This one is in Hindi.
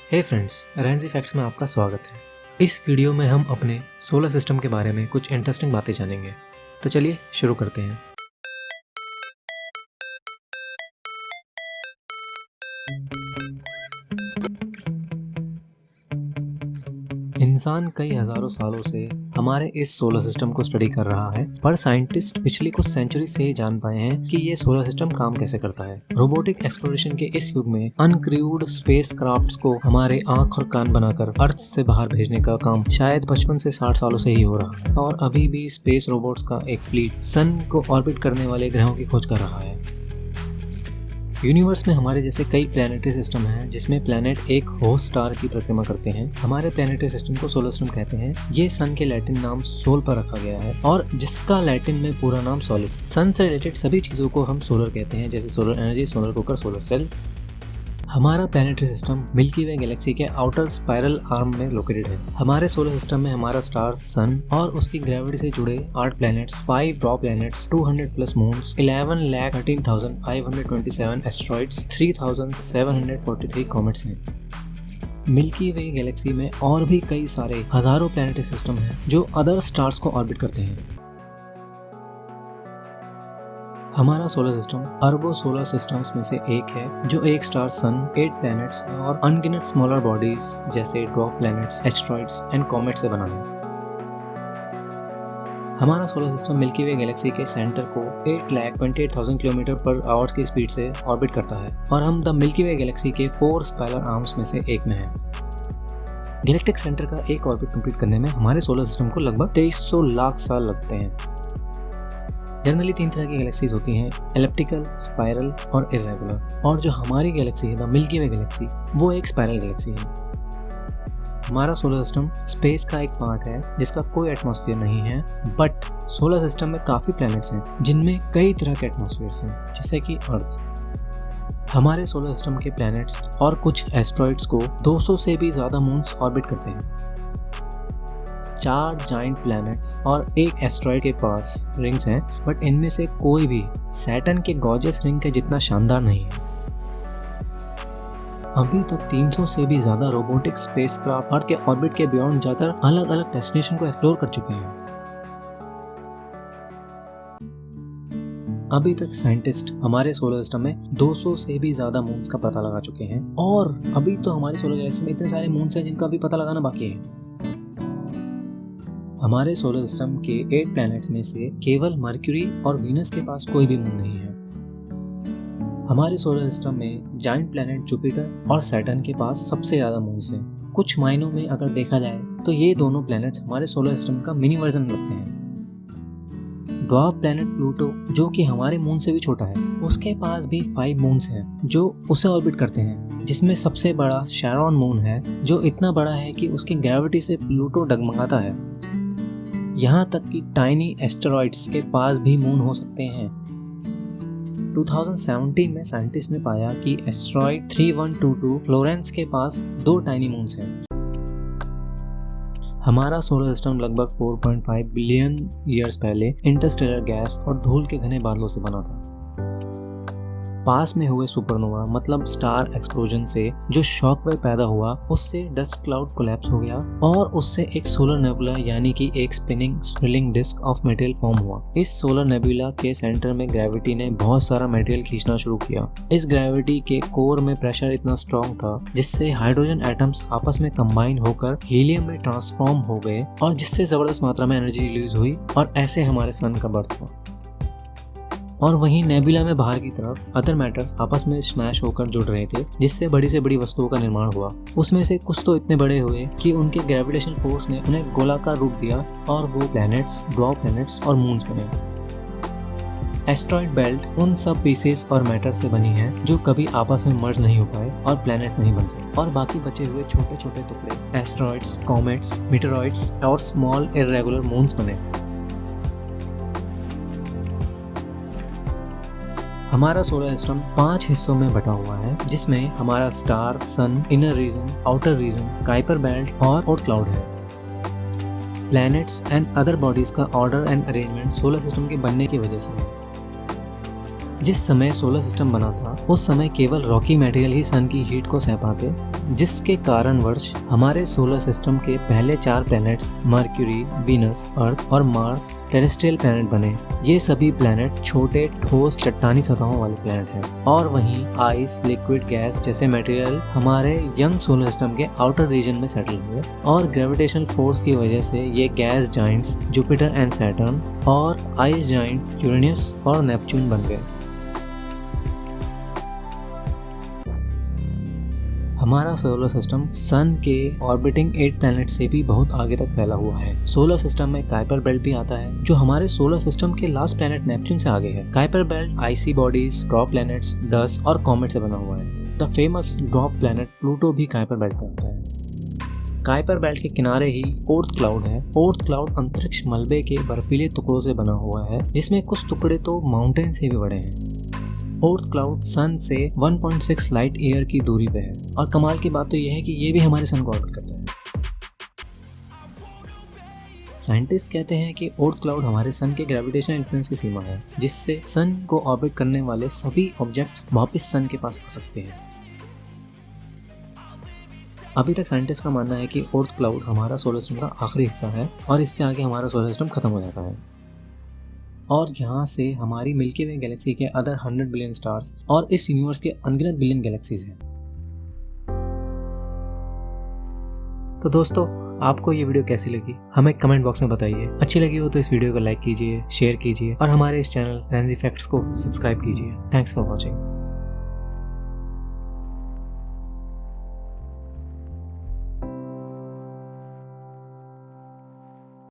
हे फ्रेंड्स, रेंजी फैक्ट्स में आपका स्वागत है। इस वीडियो में हम अपने सोलर सिस्टम के बारे में कुछ इंटरेस्टिंग बातें जानेंगे। तो चलिए शुरू करते हैं। इंसान कई हजारों सालों से हमारे इस सोलर सिस्टम को स्टडी कर रहा है, पर साइंटिस्ट पिछली कुछ सेंचुरी से ही जान पाए हैं कि ये सोलर सिस्टम काम कैसे करता है। रोबोटिक एक्सप्लोरेशन के इस युग में अनक्रूड स्पेस क्राफ्ट्स को हमारे आंख और कान बनाकर अर्थ से बाहर भेजने का काम शायद 55 से 60 सालों से ही हो रहा है, और अभी भी स्पेस रोबोट्स का एक फ्लीट सन को ऑर्बिट करने वाले ग्रहों की खोज कर रहा है। यूनिवर्स में हमारे जैसे कई प्लैनेटरी सिस्टम हैं, जिसमें प्लैनेट एक होस्ट स्टार की परिक्रमा करते हैं। हमारे प्लैनेटरी सिस्टम को सोलर सिस्टम कहते हैं। ये सन के लैटिन नाम सोल पर रखा गया है, और जिसका लैटिन में पूरा नाम सोलिस। सन से रिलेटेड सभी चीजों को हम सोलर कहते हैं, जैसे solar energy, solar cooker, solar cell. हमारा planetary system Milky Way galaxy के आउटर स्पाइरल आर्म में लोकेटेड है। हमारे सोलर सिस्टम में हमारा स्टार सन और उसकी ग्रेविटी से जुड़े 8 planets, 5 drop planets, 200 plus moons, 11,13,527 asteroids, 3,743 comets हैं। मिल्की वे गैलेक्सी में और भी कई सारे हजारों प्लैनेटरी सिस्टम हैं जो अदर स्टार्स को ऑर्बिट करते हैं। हमारा सोलर सिस्टम अरबों सोलर सिस्टम्स में से एक है, जो एक स्टार सन, 8 प्लैनेट्स और अनगिनत स्मॉलर बॉडीज जैसे drop planets, asteroids and comet से बना है। हमारा solar system Milky Way galaxy के सेंटर को 8,28,000 किलोमीटर पर आवर की स्पीड से ऑर्बिट करता है, और हम द मिल्की वे गैलेक्सी के 4 स्पाइरल आर्म्स में से एक में हैं। गैलेक्टिक सेंटर का एक ऑर्बिट कंप्लीट करने में हमारे सोलर सिस्टम को लगभग 2300 लाख साल लगते हैं। जनरली 3 तरह की गैलेक्सीज होती हैं, एलिप्टिकल, स्पाइरल और इर्रेगुलर। और जो हमारी गैलेक्सी है, द मिल्की वे गैलेक्सी, वो एक स्पाइरल गैलेक्सी है। हमारा सोलर सिस्टम स्पेस का एक पार्ट है जिसका कोई एटमॉस्फेयर नहीं है, बट सोलर सिस्टम में काफ़ी प्लैनेट्स हैं जिनमें कई तरह के एटमॉस्फेयर्स हैं, जैसे कि अर्थ। हमारे सोलर सिस्टम के प्लैनेट्स और कुछ एस्ट्रॉइड्स को 200 से भी ज़्यादा मून्स ऑर्बिट करते हैं। 4 जाइंट प्लैनेट्स और एक एस्ट्रॉइड के पास रिंग्स हैं, बट इनमें से कोई भी सैटर्न के गॉर्जियस रिंग के जितना शानदार नहीं है। अभी तक 300 से भी ज्यादा रोबोटिक स्पेसक्राफ्ट अर्थ के ऑर्बिट के बियॉन्ड जाकर अलग अलग डेस्टिनेशन को एक्सप्लोर कर चुके हैं। अभी तक साइंटिस्ट हमारे सोलर सिस्टम में 200 से भी ज्यादा मून्स का पता लगा चुके हैं, और अभी तो हमारे सोलर गैलेक्सी में इतने सारे मून्स हैं जिनका भी पता लगाना बाकी है। हमारे सोलर सिस्टम के 8 प्लैनेट्स में से केवल मर्क्यूरी और वीनस के पास कोई भी मून नहीं है। हमारे सोलर सिस्टम में जाइंट प्लैनेट जुपिटर और सैटर्न के पास सबसे ज्यादा मून्स हैं। कुछ मायनों में अगर देखा जाए तो ये दोनों प्लैनेट्स हमारे सोलर सिस्टम का मिनी वर्जन लगते हैं। ड्वार्फ प्लैनेट प्लूटो, जो कि हमारे मून से भी छोटा है, उसके पास भी 5 मून्स हैं जो उसे ऑर्बिट करते हैं, जिसमें सबसे बड़ा शैरॉन मून है, जो इतना बड़ा है कि उसकी ग्रेविटी से प्लूटो डगमगाता है। यहाँ तक कि टाइनी एस्टेरॉइड्स के पास भी मून हो सकते हैं। 2017 में साइंटिस्ट ने पाया कि एस्टेरॉइड 3122 फ्लोरेंस के पास 2 टाइनी मून्स हैं। हमारा सोलर सिस्टम लगभग 4.5 बिलियन ईयर्स पहले इंटरस्टेलर गैस और धूल के घने बादलों से बना था। पास में हुए सुपरनोवा मतलब स्टार एक्सप्लोजन से जो शॉक वेव पैदा हुआ, उससे डस्ट क्लाउड कोलैप्स हो गया, और उससे एक सोलर नेबुला यानी कि एक spinning spiralling disc of material form हुआ। इस सोलर नेबुला के सेंटर में ग्रेविटी ने बहुत सारा मटेरियल खींचना शुरू किया। इस ग्रेविटी के कोर में प्रेशर इतना स्ट्रॉन्ग था जिससे हाइड्रोजन एटम्स आपस में कंबाइन होकर हीलियम में ट्रांसफॉर्म हो गए, और जिससे जबरदस्त मात्रा में एनर्जी रिलीज हुई, और ऐसे हमारे सन का बर्थ हुआ। और वहीं नेबुला में बाहर की तरफ अदर मैटर्स आपस में स्मैश होकर जुड़ रहे थे, जिससे बड़ी से बड़ी वस्तुओं का निर्माण हुआ। उसमें से कुछ तो इतने बड़े हुए कि उनके ग्रेविटेशन फोर्स ने उन्हें गोलाकार रूप दिया, और वो प्लैनेट्स, ड्वार्फ प्लैनेट्स और मून्स बने। एस्ट्रॉइड बेल्ट उन सब पीसेस और मैटर से बनी है जो कभी आपस में मर्ज नहीं हो पाए और प्लैनेट नहीं बन सके, और बाकी बचे हुए छोटे छोटे टुकड़े एस्ट्रॉइड्स, कॉमेट्स, मीटेरॉइड्स और स्मॉल इर्रेगुलर मून्स बने। हमारा सोलर सिस्टम 5 हिस्सों में बटा हुआ है, जिसमें हमारा star, sun, inner region, outer region, Kuiper belt और ओर्ट क्लाउड है। प्लैनेट्स एंड अदर बॉडीज का order and arrangement solar system के बनने की वजह से है। जिस समय सोलर सिस्टम बना था उस समय केवल रॉकी मटेरियल ही सन की हीट को सह पाते, जिसके कारणवश हमारे सोलर सिस्टम के पहले 4 प्लैनेट्स मर्क्यूरी, वीनस, अर्थ और मार्स टेरेस्ट्रियल प्लैनेट बने। ये सभी प्लैनेट छोटे ठोस चट्टानी सतहों वाले प्लैनेट हैं और वहीं आइस, लिक्विड, गैस जैसे मटेरियल हमारे यंग सोलर सिस्टम के आउटर रीजन में सेटल हुए और ग्रेविटेशनल फोर्स की वजह से ये gas Giants Jupiter and Saturn और आइस जाइंट यूरेनस और नेपच्यून बन गए। हमारा सोलर सिस्टम सन के ऑर्बिटिंग 8 प्लैनेट से भी बहुत आगे तक फैला हुआ है। सोलर सिस्टम में काइपर बेल्ट भी आता है जो हमारे सोलर सिस्टम के लास्ट प्लैनेट नेपच्यून से आगे है। काइपर बेल्ट आइसी बॉडीज, ड्रॉप प्लैनेट्स, डस्ट और कॉमेट से बना हुआ है। The famous drop planet Pluto भी काइपर बेल्ट में आता है। काइपर बेल्ट के किनारे ही ओर्थ क्लाउड है। ओर्थ क्लाउड अंतरिक्ष मलबे के बर्फीले टुकड़ों से बना हुआ है जिसमें कुछ टुकड़े तो माउंटेन से भी बड़े हैं। ओर्थ क्लाउड सन से 1.6 लाइट ईयर की दूरी पे है और कमाल की बात तो यह है कि ये भी हमारे सन को ऑर्बिट करता है। साइंटिस्ट कहते हैं कि ओर्थ क्लाउड हमारे सन के ग्रेविटेशनल इन्फ्लुएंस की सीमा है, जिससे सन को ऑर्बिट करने वाले सभी ऑब्जेक्ट्स वापस सन के पास आ सकते हैं। अभी तक साइंटिस्ट का मानना है कि ओर्थ क्लाउड हमारा सोलर सिस्टम का आखिरी हिस्सा है और इससे आगे हमारा सोलर सिस्टम खत्म हो जाता है और यहाँ से हमारी मिल्की वे गैलेक्सी के अदर 100 बिलियन स्टार्स और इस यूनिवर्स के अनगिनत बिलियन गैलेक्सीज हैं। तो दोस्तों, आपको ये वीडियो कैसी लगी हमें कमेंट बॉक्स में बताइए। अच्छी लगी हो तो इस वीडियो को लाइक कीजिए, शेयर कीजिए और हमारे इस चैनल रेंजी फैक्ट्स को सब्सक्राइब कीजिए। Thanks for watching.